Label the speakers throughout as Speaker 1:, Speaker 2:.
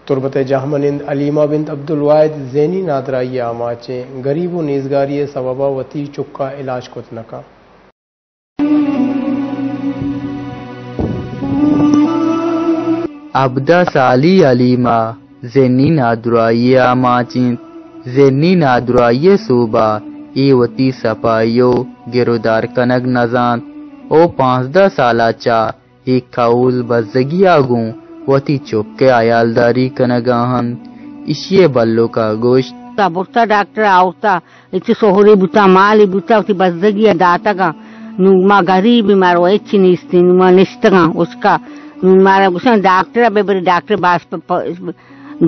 Speaker 1: تربت جہمنند حلیمہ بنت عبدالواحد ذہنی نادرائی آماچیں غریب و نیزگاری سببا وتی چکا علاج کتنکا
Speaker 2: ابدا سالی حلیمہ ذہنی نادرائی آماچیں ذہنی نادرائی صوبہ ای وتی سپائیو گرودار کنگ نزان او 15 سالہ چا ایک کھاول بزگی آگوں وتی چوکے عیالداری کنگاہن اشیے بلو کا گوشت
Speaker 3: بوتا ڈاکٹر آوتا اتی سہوری بوتا مالی بوتا وتی بزگی داتا گا نو ما غریب مارو اچھی نیستی نو ما نشتگا اس کا مارا گوشن ڈاکٹر بے بری ڈاکٹر باس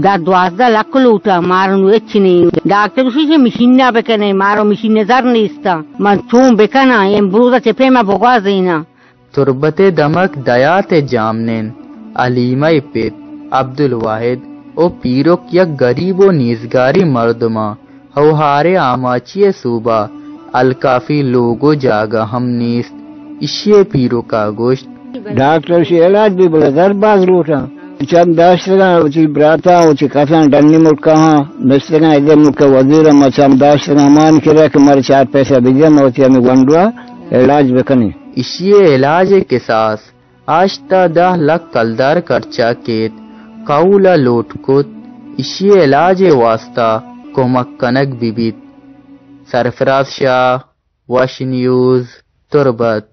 Speaker 3: دا 12 لکھ لوٹا مارو نو اچھی نہیں ڈاکٹر اسی سے مشینہ بکنے مارو مشین زر نیستا من چون بکنا یم برودا چپے ما بگا زینا
Speaker 2: تربت دمک دیات جامنین حلیمہ پیت عبدالواحد او پیروک یک غریب و نیزگاری مردما ہوہارے آماچی صوبہ الکافی لوگو جاگا ہم نیست اشیے پیرو کا گوشت
Speaker 4: ڈاکٹر سے علاج بھی بلا در باز لوٹا چم داشتگاں اچھی براتا اچھی کسان ڈنی ملکا ہاں داشتگاں ادھر ملکا وزیر اما چم داشتگاں مان کرے کہ مر 4 پیسہ بجم ہوتی ہمیں گنڈوا علاج بکنے
Speaker 2: اشیے علاج قصاص آشتا 10 لکھ کلدار کرچا کیت قولا لوٹ کت اشیے علاج واسطہ کمک کنک بیبیت سرفرازشاہ وش نیوز تربت